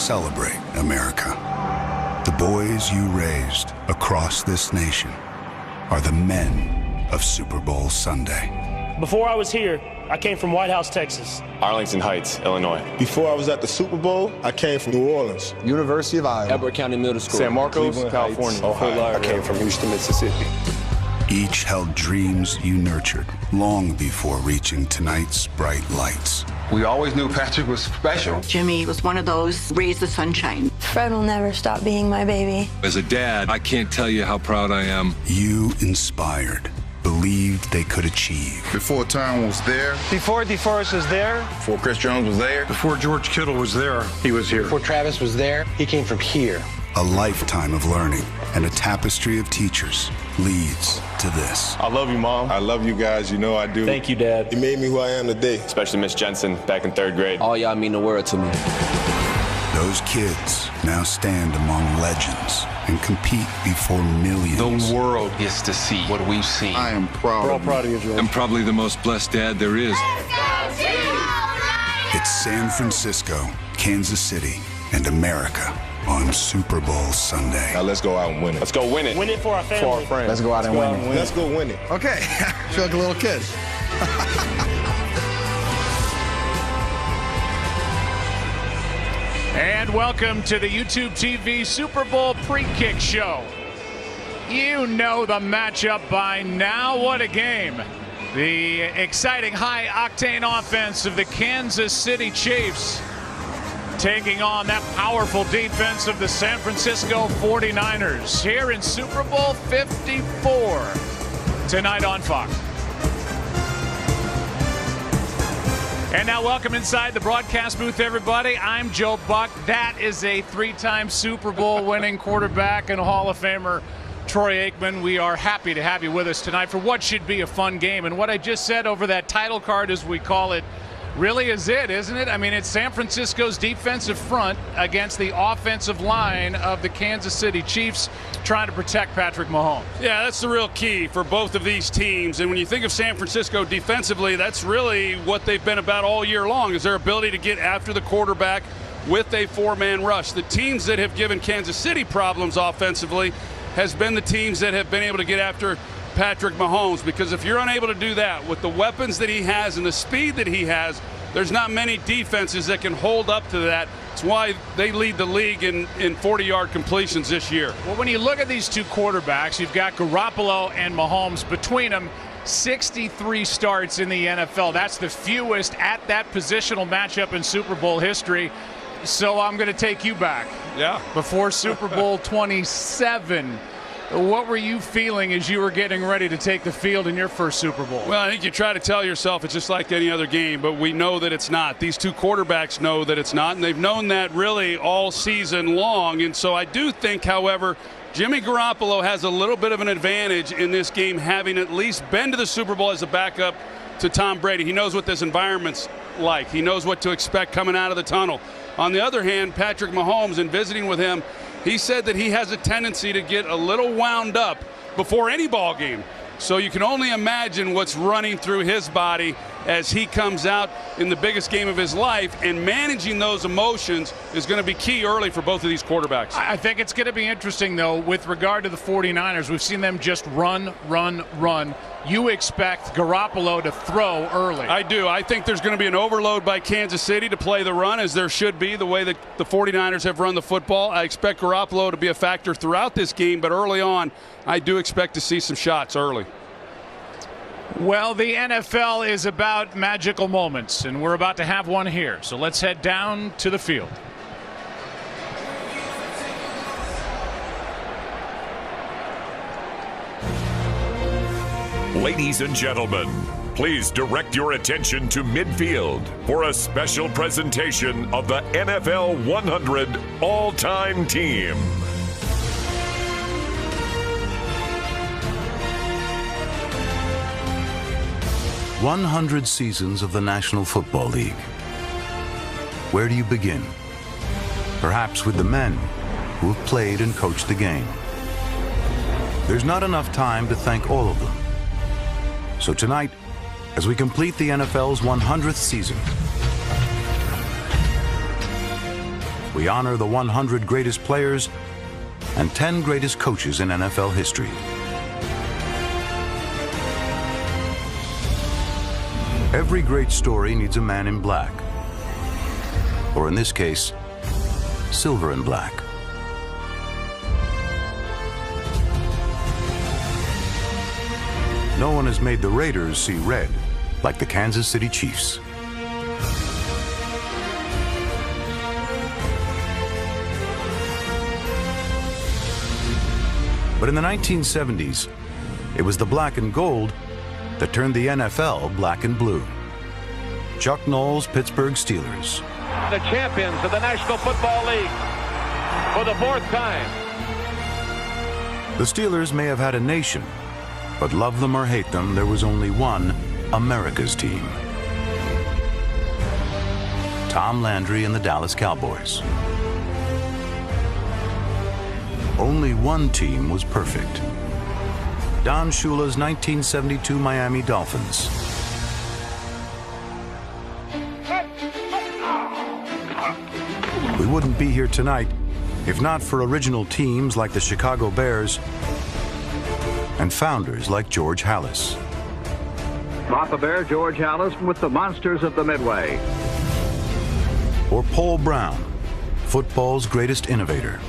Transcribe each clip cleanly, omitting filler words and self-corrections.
celebrate America. The boys you raised across this nation are the men of Super Bowl Sunday. Before I was here, I came from White House, Texas. Arlington Heights, Illinois. Before I was at the Super Bowl, I came from New Orleans. University of Iowa. Edward County Middle School. San Marcos, Cleveland California. Heights, Ohio. I came from Houston, Mississippi. Each held dreams you nurtured long before reaching tonight's bright lights. We always knew Patrick was special. Jimmy was one of those raise the sunshine. Fred will never stop being my baby. As a dad, I can't tell you how proud I am. You inspired, believed they could achieve. Before Tom was there. Before DeForest was there. Before Chris Jones was there. Before George Kittle was there, he was here. Before Travis was there, he came from here. A lifetime of learning and a tapestry of teachers leads to this. I love you, Mom. I love you guys. You know I do. Thank you, Dad. You made me who I am today. Especially Miss Jensen back in 3rd grade. All y'all mean the world to me. Those kids now stand among legends and compete before millions. The world gets to see what we've seen. I am proud. We're all proud of you, George. I'm probably the most blessed dad there is. It's San Francisco, Kansas City, and America on Super Bowl Sunday. Now let's go out and win it. Let's go win it. Win it for our family. For our friends. Let's go out and win it. Let's go win it. Okay. I feel like a little kid. And welcome to the YouTube TV Super Bowl pre-kick show. You know the matchup by now. What a game. The exciting high-octane offense of the Kansas City Chiefs taking on that powerful defense of the San Francisco 49ers here in Super Bowl 54 tonight on Fox. And now welcome inside the broadcast booth, everybody. I'm Joe Buck. That is a 3-time Super Bowl winning quarterback and Hall of Famer, Troy Aikman. We are happy to have you with us tonight for what should be a fun game. And what I just said over that title card, as we call it, really is it, isn't it? I mean, it's San Francisco's defensive front against the offensive line of the Kansas City Chiefs trying to protect Patrick Mahomes. Yeah, that's the real key for both of these teams. And when you think of San Francisco defensively, that's really what they've been about all year long, is their ability to get after the quarterback with a 4-man rush. The teams that have given Kansas City problems offensively has been the teams that have been able to get after Patrick Mahomes, because if you're unable to do that with the weapons that he has and the speed that he has, there's not many defenses that can hold up to that. It's why they lead the league in 40-yard completions this year. Well, when you look at these two quarterbacks, you've got Garoppolo and Mahomes. Between them, 63 starts in the NFL. That's the fewest at that positional matchup in Super Bowl history. So I'm going to take you back. Yeah. Before Super Bowl 27. What were you feeling as you were getting ready to take the field in your first Super Bowl? Well, I think you try to tell yourself it's just like any other game, but we know that it's not. These two quarterbacks know that it's not, and they've known that really all season long. And so I do think, however, Jimmy Garoppolo has a little bit of an advantage in this game, having at least been to the Super Bowl as a backup to Tom Brady. He knows what this environment's like. He knows what to expect coming out of the tunnel. On the other hand, Patrick Mahomes, in visiting with him, he said that he has a tendency to get a little wound up before any ball game. So you can only imagine what's running through his body as he comes out in the biggest game of his life, and managing those emotions is going to be key early for both of these quarterbacks. I think it's going to be interesting, though, with regard to the 49ers. We've seen them just run. You expect Garoppolo to throw early. I do. I think there's going to be an overload by Kansas City to play the run, as there should be, the way that the 49ers have run the football. I expect Garoppolo to be a factor throughout this game, but early on, I do expect to see some shots early. Well, the NFL is about magical moments, and we're about to have one here. So let's head down to the field. Ladies and gentlemen, please direct your attention to midfield for a special presentation of the NFL 100 All-Time Team. "100 seasons of the National Football League. Where do you begin? Perhaps with the men who have played and coached the game. There's not enough time to thank all of them. So tonight, as we complete the NFL's 100th season, we honor the 100 greatest players and 10 greatest coaches in NFL history. Every great story needs a man in black, or in this case, silver and black. No one has made the Raiders see red like the Kansas City Chiefs. But in the 1970s, it was the black and gold that turned the NFL black and blue. Chuck Noll's Pittsburgh Steelers. The champions of the National Football League for the 4th time. The Steelers may have had a nation, but love them or hate them, there was only one America's team. Tom Landry and the Dallas Cowboys. Only one team was perfect. Don Shula's 1972 Miami Dolphins. We wouldn't be here tonight if not for original teams like the Chicago Bears and founders like George Halas. Papa Bear George Halas with the Monsters of the Midway. Or Paul Brown, football's greatest innovator.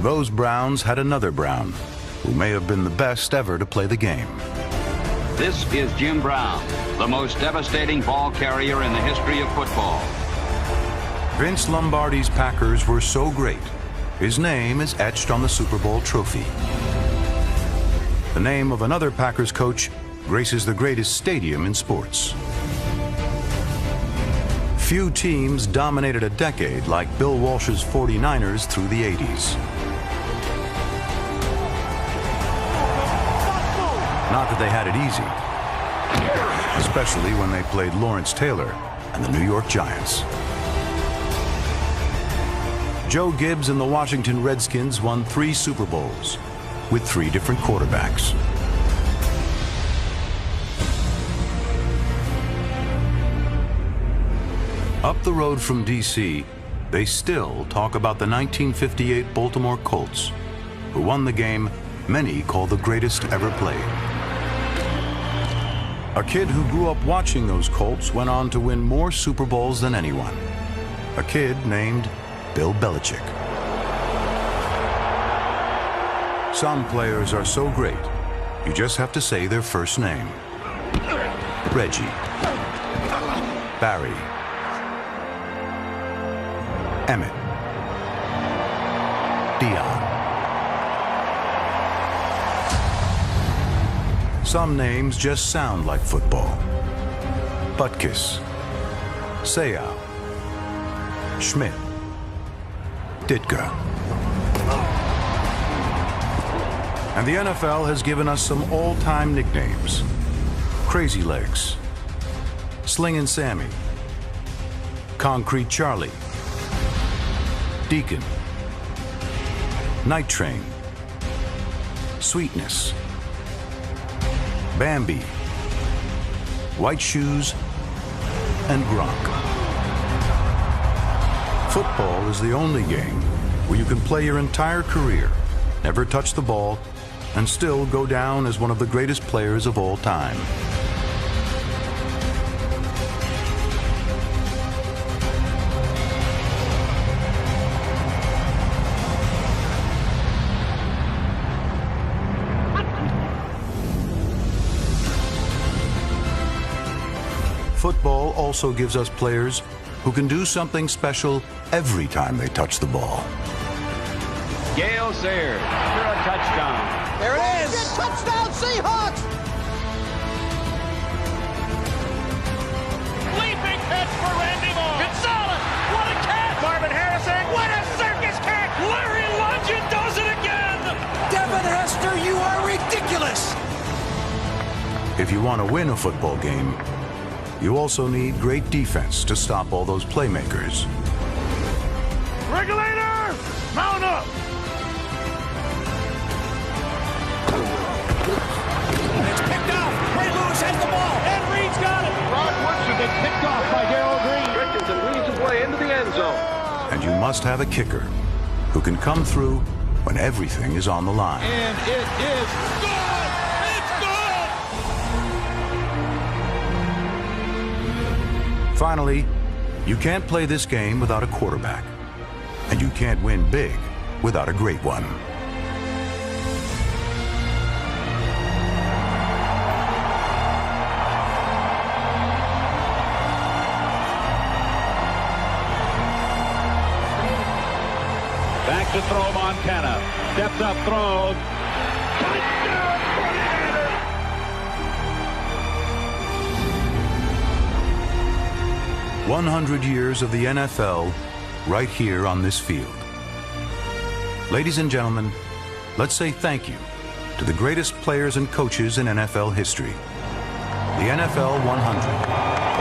Those Browns had another Brown, who may have been the best ever to play the game. This is Jim Brown, the most devastating ball carrier in the history of football. Vince Lombardi's Packers were so great, his name is etched on the Super Bowl trophy. The name of another Packers coach graces the greatest stadium in sports. Few teams dominated a decade like Bill Walsh's 49ers through the 80s. Not that they had it easy, especially when they played Lawrence Taylor and the New York Giants. Joe Gibbs and the Washington Redskins won 3 Super Bowls with 3 different quarterbacks. Up the road from D.C., they still talk about the 1958 Baltimore Colts, who won the game many call the greatest ever played. A kid who grew up watching those Colts went on to win more Super Bowls than anyone. A kid named Bill Belichick. Some players are so great, you just have to say their first name. Reggie, Barry, Emmett, Dion. Some names just sound like football. Butkus, Seau, Schmidt, Ditka. And the NFL has given us some all-time nicknames. Crazy Legs, Slingin' Sammy, Concrete Charlie, Deacon, Night Train, Sweetness, Bambi, White Shoes, and Gronk. Football is the only game where you can play your entire career, never touch the ball, and still go down as one of the greatest players of all time. Football also gives us players who can do something special every time they touch the ball. Gale Sayers for a touchdown. There it is! Touchdown, Seahawks! Leaping catch for Randy Moss. Gonzalez, what a catch! Marvin Harrison, what a circus catch! Larry Lungeon does it again! Devin Hester, you are ridiculous! If you want to win a football game, you also need great defense to stop all those playmakers. Regulator, mount up! It's picked off. Ray Lewis has the ball. And Reed's got it. Rod Woodson is picked off by Darrell Green. Richardson weaves his way into the end zone. must have a kicker who can come through when everything is on the line. And it is good! It's good! Finally, you can't play this game without a quarterback. And you can't win big without a great one. Back to throw, Montana. Steps up, throws. Touchdown, 100 years of the NFL right here on this field. Ladies and gentlemen, let's say thank you to the greatest players and coaches in NFL history. The NFL 100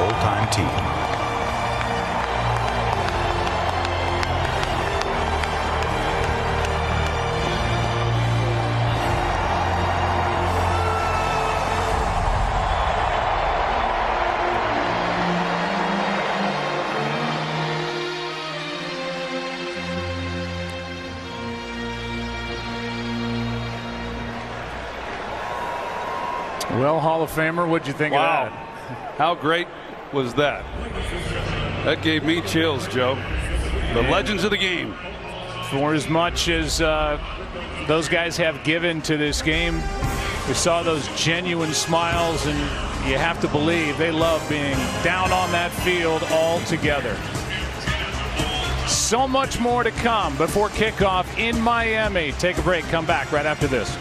all-time team. Well, Hall of Famer, what'd you think of that? How great was that? That gave me chills, Joe. The legends of the game. For as much as those guys have given to this game, we saw those genuine smiles, and you have to believe they love being down on that field all together. So much more to come before kickoff in Miami. Take a break. Come back right after this.